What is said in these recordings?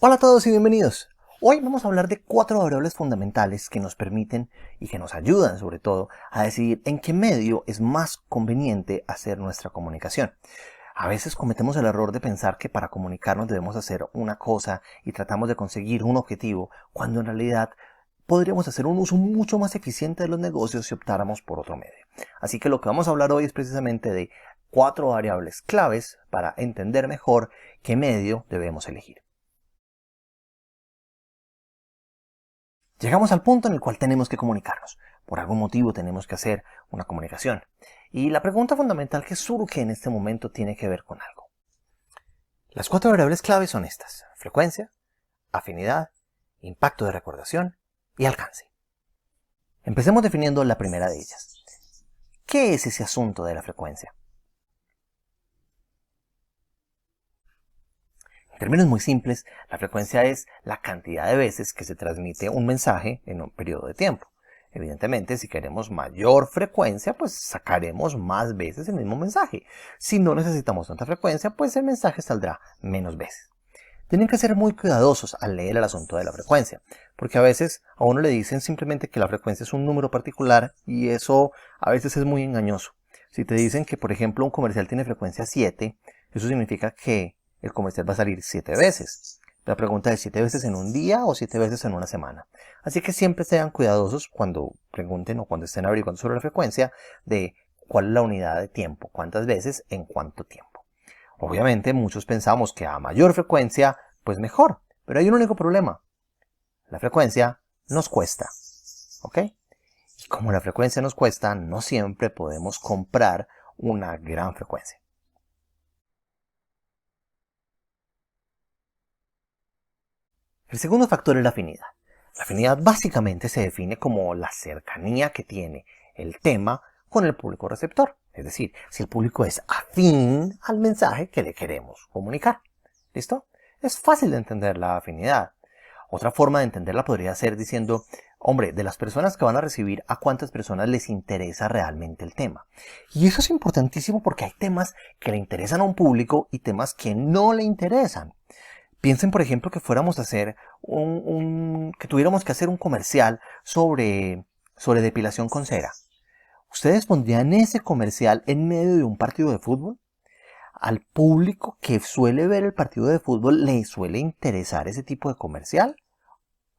Hola a todos y bienvenidos. Hoy vamos a hablar de 4 variables fundamentales que nos permiten y que nos ayudan sobre todo a decidir en qué medio es más conveniente hacer nuestra comunicación. A veces cometemos el error de pensar que para comunicarnos debemos hacer una cosa y tratamos de conseguir un objetivo, cuando en realidad podríamos hacer un uso mucho más eficiente de los negocios si optáramos por otro medio. Así que lo que vamos a hablar hoy es precisamente de 4 variables claves para entender mejor qué medio debemos elegir. Llegamos al punto en el cual tenemos que comunicarnos. Por algún motivo tenemos que hacer una comunicación. Y la pregunta fundamental que surge en este momento tiene que ver con algo. Las 4 variables claves son estas: frecuencia, afinidad, impacto de recordación y alcance. Empecemos definiendo la primera de ellas. ¿Qué es ese asunto de la frecuencia? En términos muy simples, la frecuencia es la cantidad de veces que se transmite un mensaje en un periodo de tiempo. Evidentemente, si queremos mayor frecuencia, pues sacaremos más veces el mismo mensaje. Si no necesitamos tanta frecuencia, pues el mensaje saldrá menos veces. Tienen que ser muy cuidadosos al leer el asunto de la frecuencia, porque a veces a uno le dicen simplemente que la frecuencia es un número particular y eso a veces es muy engañoso. Si te dicen que, por ejemplo, un comercial tiene frecuencia 7, eso significa que el comercial va a salir 7 veces. La pregunta es: ¿7 veces en un día o 7 veces en una semana? Así que siempre sean cuidadosos cuando pregunten o cuando estén averiguando sobre la frecuencia de cuál es la unidad de tiempo, cuántas veces, en cuánto tiempo. Obviamente muchos pensamos que a mayor frecuencia, pues mejor. Pero hay un único problema. La frecuencia nos cuesta. ¿Ok? Y como la frecuencia nos cuesta, no siempre podemos comprar una gran frecuencia. El segundo factor es la afinidad. La afinidad básicamente se define como la cercanía que tiene el tema con el público receptor. Es decir, si el público es afín al mensaje que le queremos comunicar. ¿Listo? Es fácil de entender la afinidad. Otra forma de entenderla podría ser diciendo: hombre, de las personas que van a recibir, ¿a cuántas personas les interesa realmente el tema? Y eso es importantísimo porque hay temas que le interesan a un público y temas que no le interesan. Piensen, por ejemplo, que fuéramos a hacer que tuviéramos que hacer un comercial sobre depilación con cera. ¿Ustedes pondrían ese comercial en medio de un partido de fútbol? ¿Al público que suele ver el partido de fútbol le suele interesar ese tipo de comercial?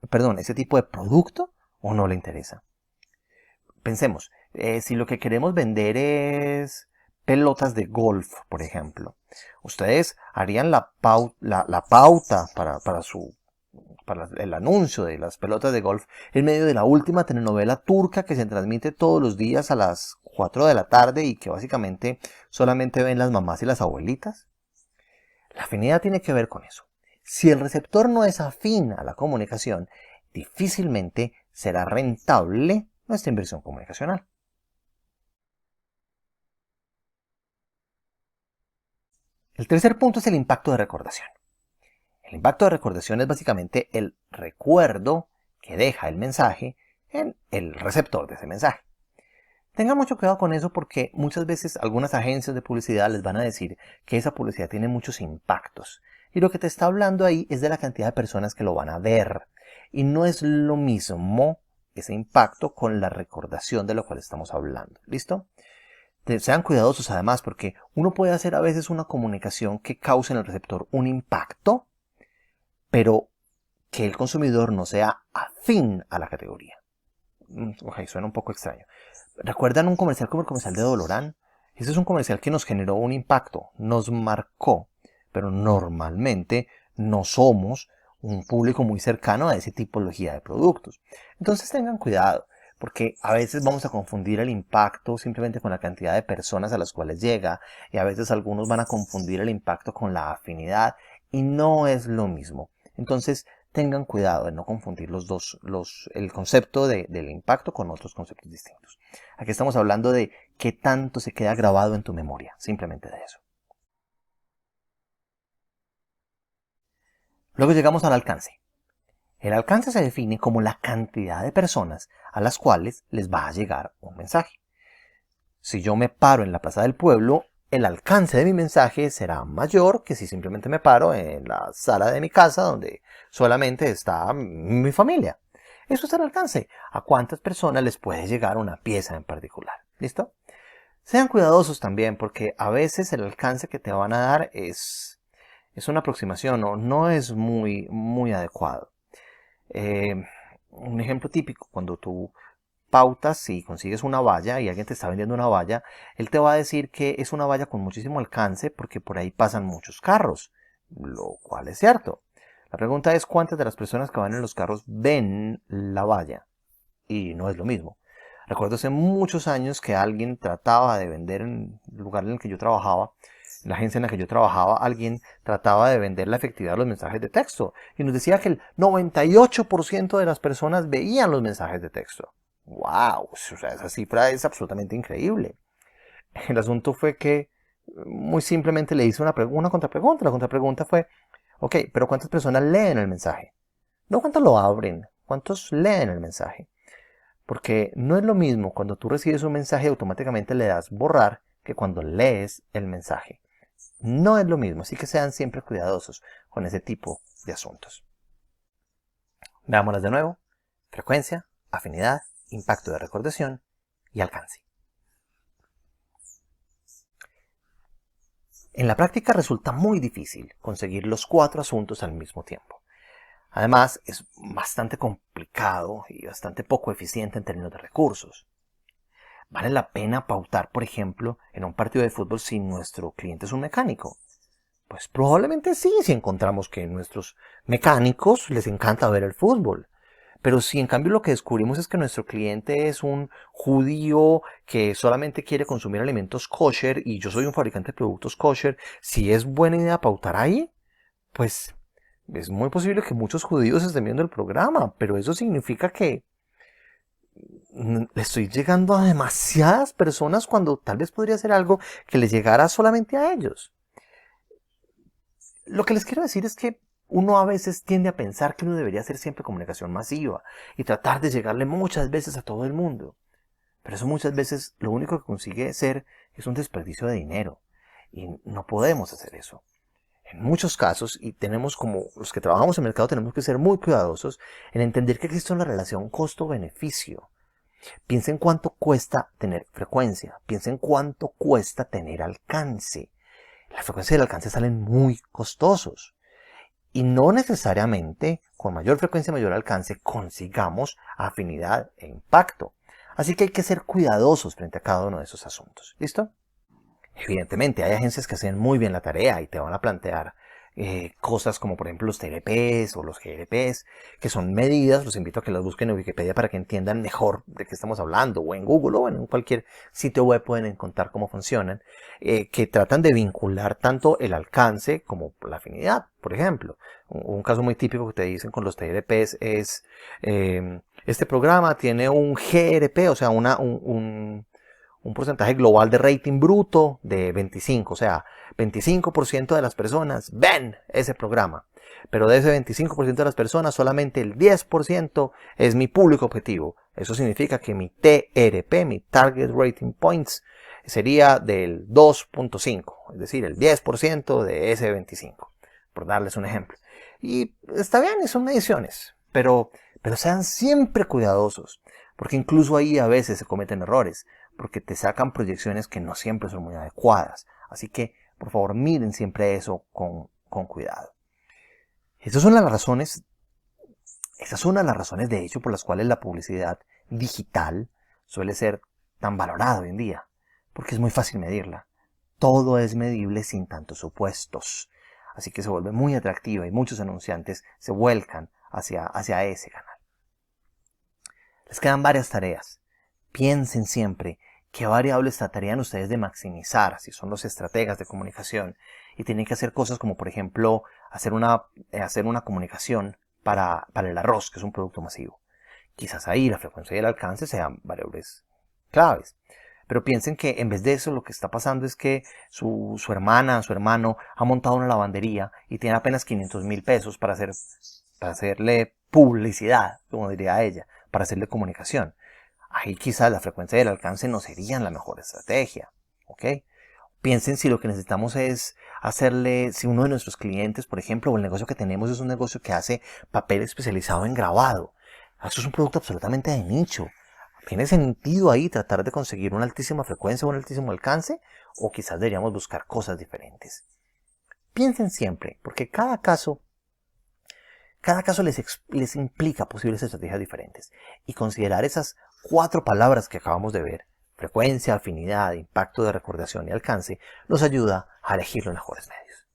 Perdón, ese tipo de producto, ¿o no le interesa? Pensemos, si lo que queremos vender es pelotas de golf, por ejemplo, ustedes harían la pauta para el anuncio de las pelotas de golf en medio de la última telenovela turca que se transmite todos los días a las 4 de la tarde y que básicamente solamente ven las mamás y las abuelitas. La afinidad tiene que ver con eso. Si el receptor no es afín a la comunicación, difícilmente será rentable nuestra inversión comunicacional. El tercer punto es el impacto de recordación. El impacto de recordación es básicamente el recuerdo que deja el mensaje en el receptor de ese mensaje. Tengan mucho cuidado con eso porque muchas veces algunas agencias de publicidad les van a decir que esa publicidad tiene muchos impactos. Y lo que te está hablando ahí es de la cantidad de personas que lo van a ver. Y no es lo mismo ese impacto con la recordación de lo cual estamos hablando. ¿Listo? Sean cuidadosos además porque uno puede hacer a veces una comunicación que cause en el receptor un impacto, pero que el consumidor no sea afín a la categoría. Ok, suena un poco extraño. ¿Recuerdan un comercial como el comercial de Dolorán? Ese es un comercial que nos generó un impacto, nos marcó, pero normalmente no somos un público muy cercano a esa tipología de productos. Entonces tengan cuidado, porque a veces vamos a confundir el impacto simplemente con la cantidad de personas a las cuales llega, y a veces algunos van a confundir el impacto con la afinidad, y no es lo mismo. Entonces tengan cuidado de no confundir el concepto del impacto con otros conceptos distintos. Aquí estamos hablando de qué tanto se queda grabado en tu memoria, simplemente de eso. Luego llegamos al alcance. El alcance se define como la cantidad de personas a las cuales les va a llegar un mensaje. Si yo me paro en la plaza del pueblo, el alcance de mi mensaje será mayor que si simplemente me paro en la sala de mi casa donde solamente está mi familia. Eso es el alcance. ¿A cuántas personas les puede llegar una pieza en particular? ¿Listo? Sean cuidadosos también porque a veces el alcance que te van a dar es una aproximación o no es muy adecuado. Un ejemplo típico, cuando tú pautas y consigues una valla y alguien te está vendiendo una valla, él te va a decir que es una valla con muchísimo alcance porque por ahí pasan muchos carros, lo cual es cierto. La pregunta es cuántas de las personas que van en los carros ven la valla, y no es lo mismo. Recuerdo hace muchos años que alguien trataba de vender en el lugar en el que yo trabajaba, en la agencia en la que yo trabajaba, alguien trataba de vender la efectividad de los mensajes de texto y nos decía que el 98% de las personas veían los mensajes de texto. ¡Wow! O sea, esa cifra es absolutamente increíble. El asunto fue que muy simplemente le hice una contrapregunta. La contrapregunta fue, ok, pero ¿cuántas personas leen el mensaje? No cuántos lo abren, ¿cuántos leen el mensaje? Porque no es lo mismo cuando tú recibes un mensaje y automáticamente le das borrar que cuando lees el mensaje. No es lo mismo, así que sean siempre cuidadosos con ese tipo de asuntos. Veámoslas de nuevo. Frecuencia, afinidad, impacto de recordación y alcance. En la práctica resulta muy difícil conseguir los 4 asuntos al mismo tiempo. Además, es bastante complicado y bastante poco eficiente en términos de recursos. ¿Vale la pena pautar, por ejemplo, en un partido de fútbol si nuestro cliente es un mecánico? Pues probablemente sí, si encontramos que a nuestros mecánicos les encanta ver el fútbol. Pero si en cambio lo que descubrimos es que nuestro cliente es un judío que solamente quiere consumir alimentos kosher y yo soy un fabricante de productos kosher, si es buena idea pautar ahí, pues es muy posible que muchos judíos estén viendo el programa, pero eso significa que le estoy llegando a demasiadas personas cuando tal vez podría ser algo que les llegara solamente a ellos. Lo que les quiero decir es que uno a veces tiende a pensar que uno debería hacer siempre comunicación masiva y tratar de llegarle muchas veces a todo el mundo. Pero eso muchas veces lo único que consigue ser es un desperdicio de dinero. Y no podemos hacer eso. En muchos casos, y tenemos como los que trabajamos en el mercado, tenemos que ser muy cuidadosos en entender que existe una relación costo-beneficio. Piensa en cuánto cuesta tener frecuencia. Piensa en cuánto cuesta tener alcance. La frecuencia y el alcance salen muy costosos. Y no necesariamente con mayor frecuencia y mayor alcance consigamos afinidad e impacto. Así que hay que ser cuidadosos frente a cada uno de esos asuntos. ¿Listo? Evidentemente hay agencias que hacen muy bien la tarea y te van a plantear cosas como por ejemplo los TLPs o los GLPs, que son medidas. Los invito a que las busquen en Wikipedia para que entiendan mejor de qué estamos hablando, o en Google o en cualquier sitio web pueden encontrar cómo funcionan, que tratan de vincular tanto el alcance como la afinidad. Por ejemplo, un caso muy típico que te dicen con los TLPs es este programa tiene un GRP, o sea, un porcentaje global de rating bruto de 25, o sea, 25% de las personas ven ese programa. Pero de ese 25% de las personas, solamente el 10% es mi público objetivo. Eso significa que mi TRP, mi Target Rating Points, sería del 2.5, es decir, el 10% de ese 25, por darles un ejemplo. Y está bien, y son mediciones, pero sean siempre cuidadosos, porque incluso ahí a veces se cometen errores, porque te sacan proyecciones que no siempre son muy adecuadas. Así que, por favor, miren siempre eso con cuidado. Esas son las razones, de hecho, por las cuales la publicidad digital suele ser tan valorada hoy en día, porque es muy fácil medirla. Todo es medible sin tantos supuestos. Así que se vuelve muy atractiva y muchos anunciantes se vuelcan hacia ese canal. Les quedan varias tareas. Piensen siempre qué variables tratarían ustedes de maximizar si son los estrategas de comunicación y tienen que hacer cosas como, por ejemplo, hacer una comunicación para el arroz, que es un producto masivo. Quizás ahí la frecuencia y el alcance sean variables claves. Pero piensen que en vez de eso lo que está pasando es que su hermana, su hermano ha montado una lavandería y tiene apenas 500,000 pesos para hacerle publicidad, como diría ella, para hacerle comunicación. Ahí quizás la frecuencia y el alcance no serían la mejor estrategia, ¿ok? Piensen si lo que necesitamos es hacerle, si uno de nuestros clientes, por ejemplo, o el negocio que tenemos es un negocio que hace papel especializado en grabado. Eso es un producto absolutamente de nicho. ¿Tiene sentido ahí tratar de conseguir una altísima frecuencia o un altísimo alcance? ¿O quizás deberíamos buscar cosas diferentes? Piensen siempre, porque cada caso les implica posibles estrategias diferentes. Y considerar esas 4 palabras que acabamos de ver, frecuencia, afinidad, impacto de recordación y alcance, nos ayuda a elegir los mejores medios.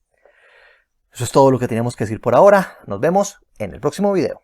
Eso es todo lo que teníamos que decir por ahora. Nos vemos en el próximo video.